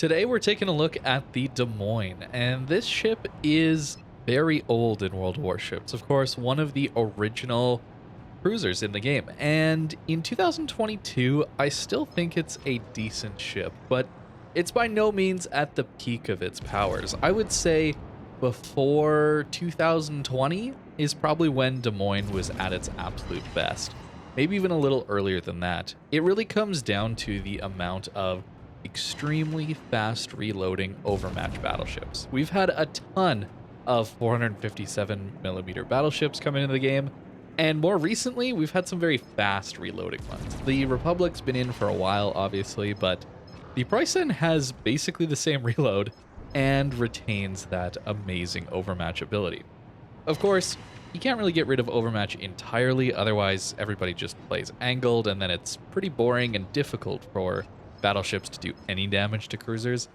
Today we're taking a look at the Des Moines, and this ship is very old in World Warships. Of course, one of the original cruisers in the game, and in 2022, I still think it's a decent ship, but it's by no means at the peak of its powers. I would say before 2020 is probably when Des Moines was at its absolute best. Maybe even a little earlier than that. It really comes down to the amount of extremely fast reloading Overmatch battleships. We've had a ton of 457mm battleships come into the game, and more recently, we've had some very fast reloading ones. The Republic's been in for a while, obviously, but the Preußen has basically the same reload and retains that amazing Overmatch ability. Of course, you can't really get rid of Overmatch entirely, otherwise everybody just plays angled, and then it's pretty boring and difficult for battleships to do any damage to cruisers.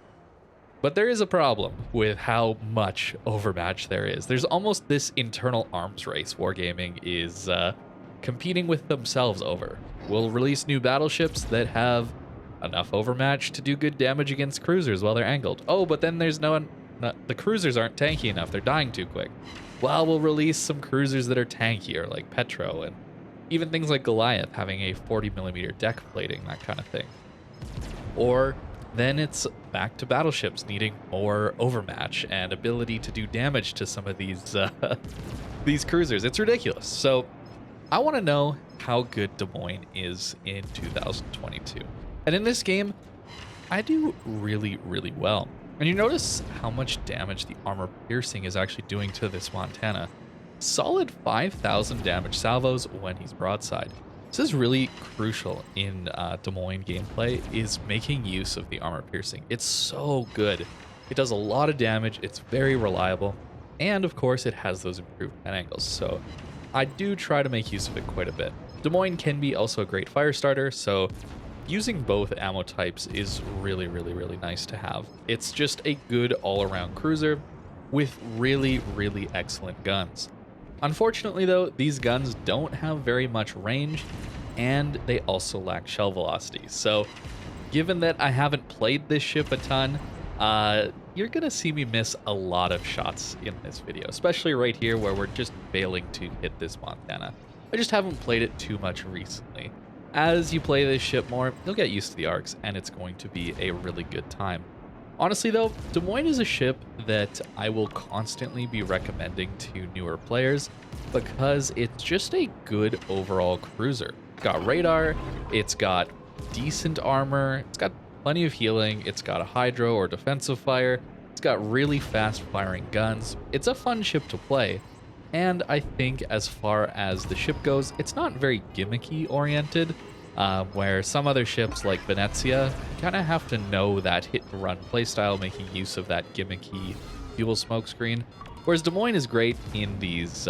But there is a problem with how much Overmatch there is. There's almost this internal arms race Wargaming is competing with themselves over. We'll release new battleships that have enough Overmatch to do good damage against cruisers while they're angled. Oh, but then there's the cruisers aren't tanky enough. They're dying too quick. Well, we'll release some cruisers that are tankier, like Petro, and even things like Goliath having a 40mm deck plating, that kind of thing. Or then it's back to battleships needing more Overmatch and ability to do damage to some of these cruisers. It's ridiculous. So I want to know how good Des Moines is in 2022. And in this game, I do really, really well. And you notice how much damage the armor piercing is actually doing to this Montana. Solid 5,000 damage salvos when he's broadside. This is really crucial in Des Moines gameplay, is making use of the armor piercing. It's so good. It does a lot of damage, it's very reliable, and of course it has those improved pen angles, so I do try to make use of it quite a bit. Des Moines can be also a great fire starter, so using both ammo types is really, really, really nice to have. It's just a good all-around cruiser with really, really excellent guns. Unfortunately though, these guns don't have very much range, and they also lack shell velocity. So given that I haven't played this ship a ton, you're gonna see me miss a lot of shots in this video, especially right here where we're just failing to hit this Montana. I just haven't played it too much recently. As you play this ship more, you'll get used to the arcs, and it's going to be a really good time. Honestly though, Des Moines is a ship that I will constantly be recommending to newer players because it's just a good overall cruiser. It's got radar, it's got decent armor, it's got plenty of healing, it's got a hydro or defensive fire, it's got really fast firing guns. It's a fun ship to play, and I think as far as the ship goes, it's not very gimmicky oriented. Where some other ships like Venezia kind of have to know that hit and run playstyle, making use of that gimmicky fuel smokescreen. Whereas Des Moines is great in these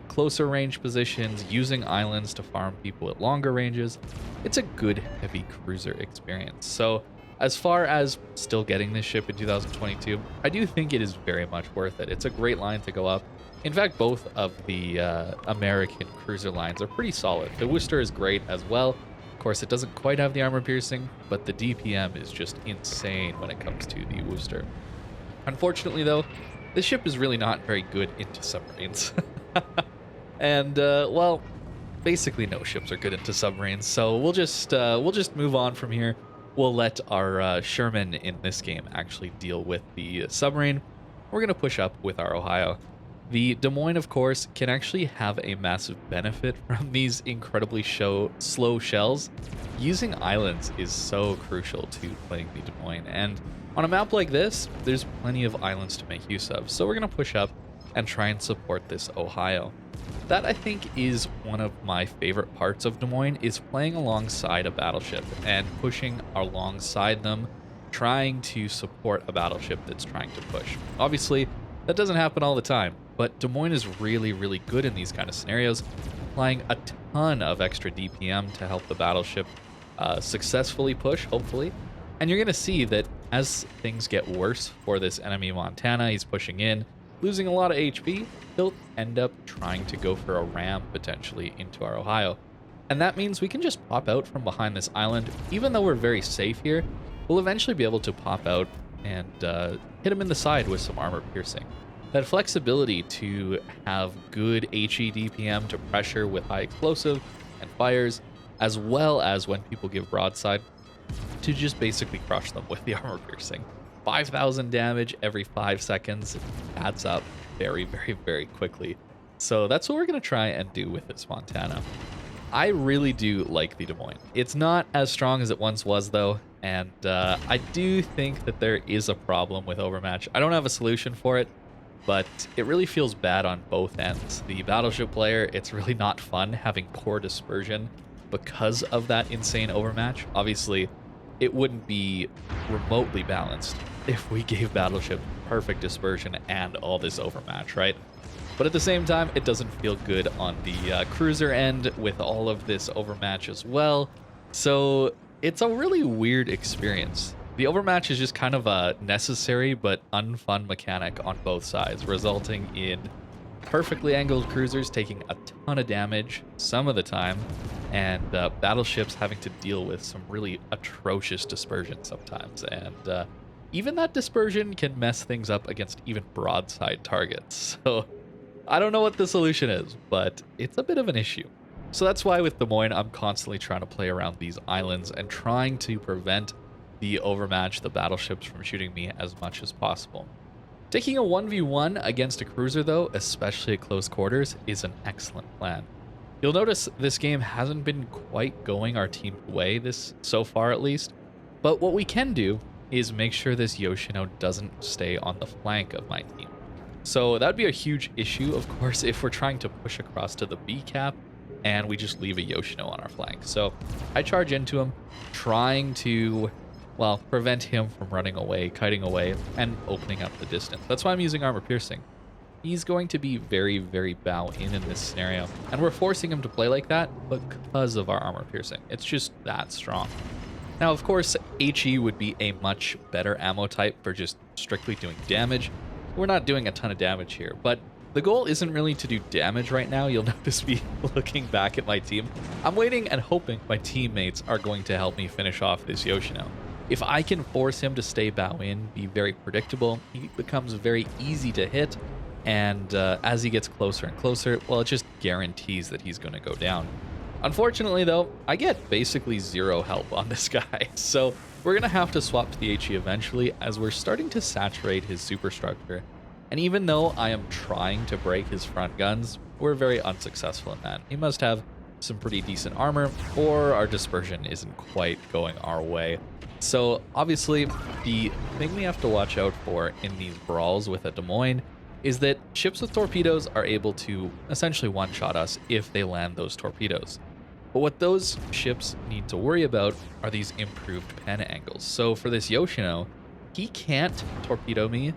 closer range positions, using islands to farm people at longer ranges. It's a good heavy cruiser experience. So as far as still getting this ship in 2022, I do think it is very much worth it. It's a great line to go up. In fact, both of the American cruiser lines are pretty solid. The Worcester is great as well. Of course, it doesn't quite have the armor piercing, but the DPM is just insane when it comes to the Worcester. Unfortunately, though, this ship is really not very good into submarines. And, well, basically no ships are good into submarines, so we'll just move on from here. We'll let our Sherman in this game actually deal with the submarine. We're going to push up with our Ohio. The Des Moines, of course, can actually have a massive benefit from these incredibly slow shells. Using islands is so crucial to playing the Des Moines, and on a map like this, there's plenty of islands to make use of, so we're going to push up and try and support this Ohio. That, I think, is one of my favorite parts of Des Moines, is playing alongside a battleship and pushing alongside them, trying to support a battleship that's trying to push. Obviously, that doesn't happen all the time, but Des Moines is really, really good in these kind of scenarios, applying a ton of extra DPM to help the battleship successfully push, hopefully. And you're going to see that as things get worse for this enemy Montana, he's pushing in, losing a lot of HP, he'll end up trying to go for a ram potentially into our Ohio. And that means we can just pop out from behind this island. Even though we're very safe here, we'll eventually be able to pop out and hit him in the side with some armor piercing. That flexibility to have good HE DPM to pressure with high explosive and fires, as well as when people give broadside, to just basically crush them with the armor piercing. 5,000 damage every 5 seconds adds up very, very, very quickly. So that's what we're going to try and do with this Montana. I really do like the Des Moines. It's not as strong as it once was, though, and I do think that there is a problem with Overmatch. I don't have a solution for it, but it really feels bad on both ends. The Battleship player, it's really not fun having poor dispersion because of that insane Overmatch. Obviously, it wouldn't be remotely balanced if we gave Battleship perfect dispersion and all this Overmatch, right? But at the same time, it doesn't feel good on the cruiser end with all of this Overmatch as well. So it's a really weird experience. The Overmatch is just kind of a necessary but unfun mechanic on both sides, resulting in perfectly angled cruisers taking a ton of damage some of the time, and battleships having to deal with some really atrocious dispersion sometimes. And even that dispersion can mess things up against even broadside targets. So I don't know what the solution is, but it's a bit of an issue. So that's why with Des Moines, I'm constantly trying to play around these islands and trying to prevent the Overmatch, the battleships, from shooting me as much as possible. Taking a 1v1 against a cruiser, though, especially at close quarters, is an excellent plan. You'll notice this game hasn't been quite going our team's way, this so far at least, but what we can do is make sure this Yoshino doesn't stay on the flank of my team. So that'd be a huge issue, of course, if we're trying to push across to the B cap and we just leave a Yoshino on our flank. So I charge into him, trying to, well, prevent him from running away, kiting away, and opening up the distance. That's why I'm using armor piercing. He's going to be very, very bow in this scenario, and we're forcing him to play like that because of our armor piercing. It's just that strong. Now, of course, HE would be a much better ammo type for just strictly doing damage. We're not doing a ton of damage here, but the goal isn't really to do damage right now. You'll notice me looking back at my team. I'm waiting and hoping my teammates are going to help me finish off this Yoshino. If I can force him to stay bow in, be very predictable, he becomes very easy to hit, and as he gets closer and closer, well, it just guarantees that he's going to go down. Unfortunately, though, I get basically zero help on this guy, so we're going to have to swap to the HE eventually, as we're starting to saturate his superstructure. And even though I am trying to break his front guns, we're very unsuccessful in that. He must have some pretty decent armor, or our dispersion isn't quite going our way. So obviously, the thing we have to watch out for in these brawls with a Des Moines is that ships with torpedoes are able to essentially one-shot us if they land those torpedoes. But what those ships need to worry about are these improved pen angles. So for this Yoshino, he can't torpedo me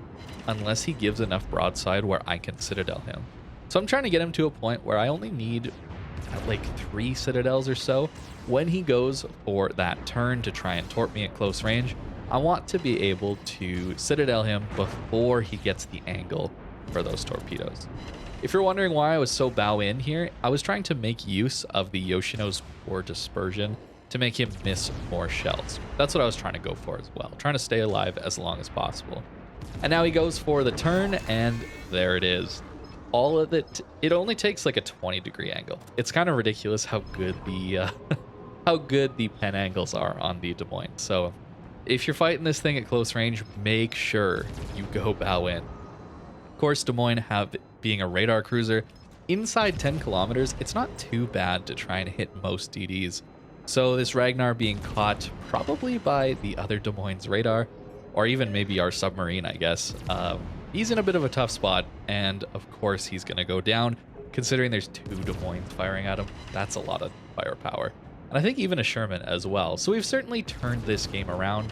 unless he gives enough broadside where I can citadel him. So I'm trying to get him to a point where I only need like 3 citadels or so. When he goes for that turn to try and torp me at close range, I want to be able to citadel him before he gets the angle for those torpedoes. If you're wondering why I was so bow in here, I was trying to make use of the Yoshino's poor dispersion to make him miss more shells. That's what I was trying to go for as well, trying to stay alive as long as possible. And now he goes for the turn, and there it is. All of it, it only takes like a 20-degree angle. It's kind of ridiculous how good the how good the pen angles are on the Des Moines. So if you're fighting this thing at close range, make sure you go bow in. Of course, Des Moines being a radar cruiser, inside 10 kilometers, it's not too bad to try and hit most DDs. So this Ragnar being caught probably by the other Des Moines radar, or even maybe our submarine, I guess. He's in a bit of a tough spot, and of course he's going to go down. Considering there's 2 Des Moines firing at him, that's a lot of firepower. And I think even a Sherman as well. So we've certainly turned this game around.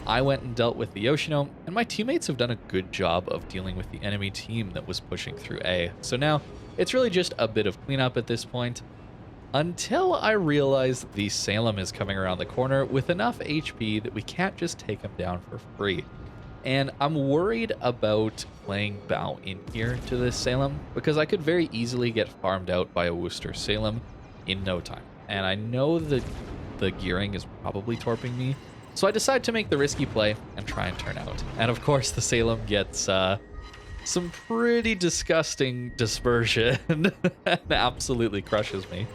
I went and dealt with the Yoshino, and my teammates have done a good job of dealing with the enemy team that was pushing through A. So now it's really just a bit of cleanup at this point, until I realize the Salem is coming around the corner with enough HP that we can't just take him down for free. And I'm worried about playing bow in here to this Salem, because I could very easily get farmed out by a Worcester Salem in no time. And I know that the gearing is probably torping me, So I decide to make the risky play and try and turn out. And of course, the Salem gets some pretty disgusting dispersion and absolutely crushes me.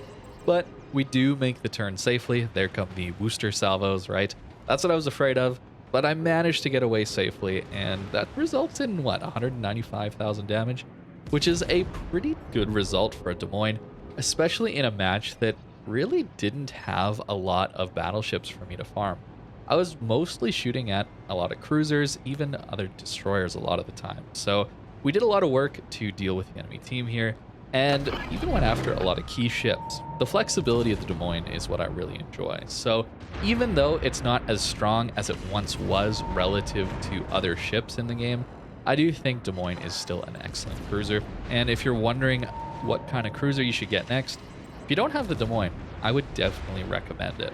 But we do make the turn safely. There come the Wooster salvos, right? That's what I was afraid of, but I managed to get away safely, and that results in, what, 195,000 damage? Which is a pretty good result for a Des Moines, especially in a match that really didn't have a lot of battleships for me to farm. I was mostly shooting at a lot of cruisers, even other destroyers a lot of the time. So we did a lot of work to deal with the enemy team here, and even went after a lot of key ships. The flexibility of the Des Moines is what I really enjoy. So even though it's not as strong as it once was relative to other ships in the game, I do think Des Moines is still an excellent cruiser. And if you're wondering what kind of cruiser you should get next, if you don't have the Des Moines, I would definitely recommend it.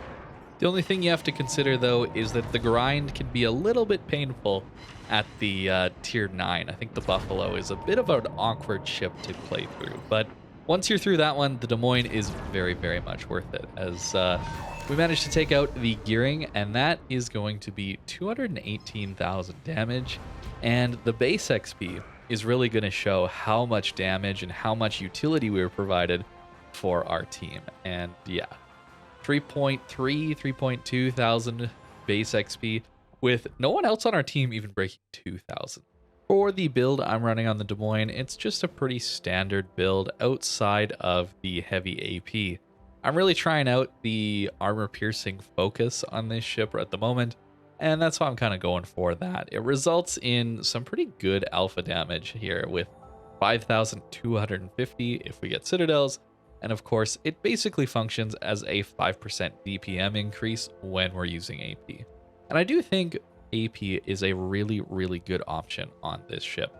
The only thing you have to consider, though, is that the grind can be a little bit painful at the tier 9. I think the Buffalo is a bit of an awkward ship to play through, but once you're through that one, the Des Moines is very, very much worth it, as we managed to take out the gearing, and that is going to be 218,000 damage, and the base XP is really going to show how much damage and how much utility we were provided for our team. And yeah, 3.2 thousand base XP, with no one else on our team even breaking 2,000. For the build I'm running on the Des Moines, it's just a pretty standard build outside of the heavy AP. I'm really trying out the armor-piercing focus on this ship at the moment, and that's why I'm kind of going for that. It results in some pretty good alpha damage here with 5,250 if we get citadels, and of course, it basically functions as a 5% DPM increase when we're using AP. And I do think AP is a really, really good option on this ship.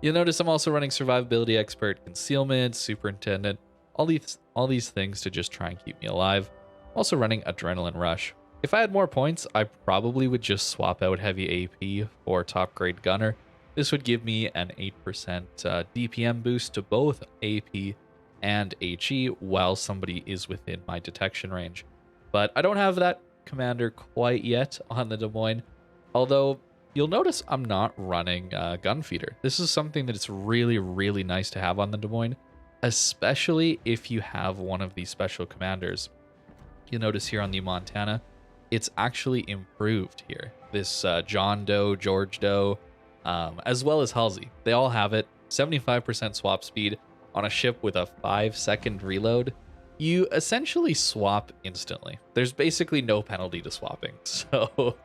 You'll notice I'm also running Survivability Expert, Concealment, Superintendent, all these things to just try and keep me alive. I'm also running Adrenaline Rush. If I had more points, I probably would just swap out Heavy AP for Top Grade Gunner. This would give me an 8% DPM boost to both AP and HE while somebody is within my detection range. But I don't have that commander quite yet on the Des Moines, although you'll notice I'm not running Gunfeeder. This is something that it's really, really nice to have on the Des Moines, especially if you have one of these special commanders. You'll notice here on the Montana, it's actually improved here. This John Doe, George Doe, as well as Halsey, they all have it. 75% swap speed on a ship with a 5-second reload. You essentially swap instantly. There's basically no penalty to swapping, so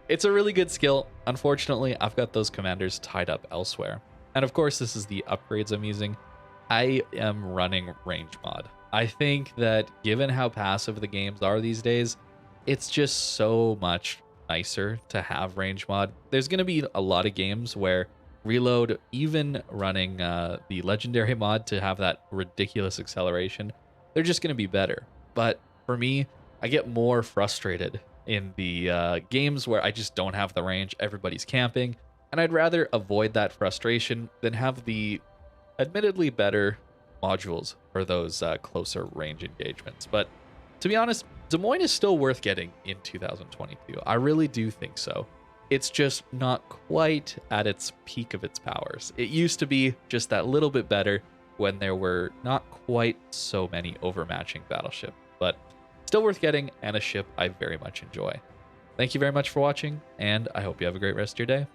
it's a really good skill. Unfortunately, I've got those commanders tied up elsewhere. And of course, this is the upgrades I'm using. I am running range mod. I think that given how passive the games are these days, it's just so much nicer to have range mod. There's going to be a lot of games where reload, even running the legendary mod to have that ridiculous acceleration, they're just going to be better. But for me, I get more frustrated in the games where I just don't have the range, everybody's camping, and I'd rather avoid that frustration than have the admittedly better modules for those closer range engagements. But to be honest, Des Moines is still worth getting in 2022. I really do think so. It's just not quite at its peak of its powers. It used to be just that little bit better when there were not quite so many overmatching battleships, but still worth getting and a ship I very much enjoy. Thank you very much for watching, and I hope you have a great rest of your day.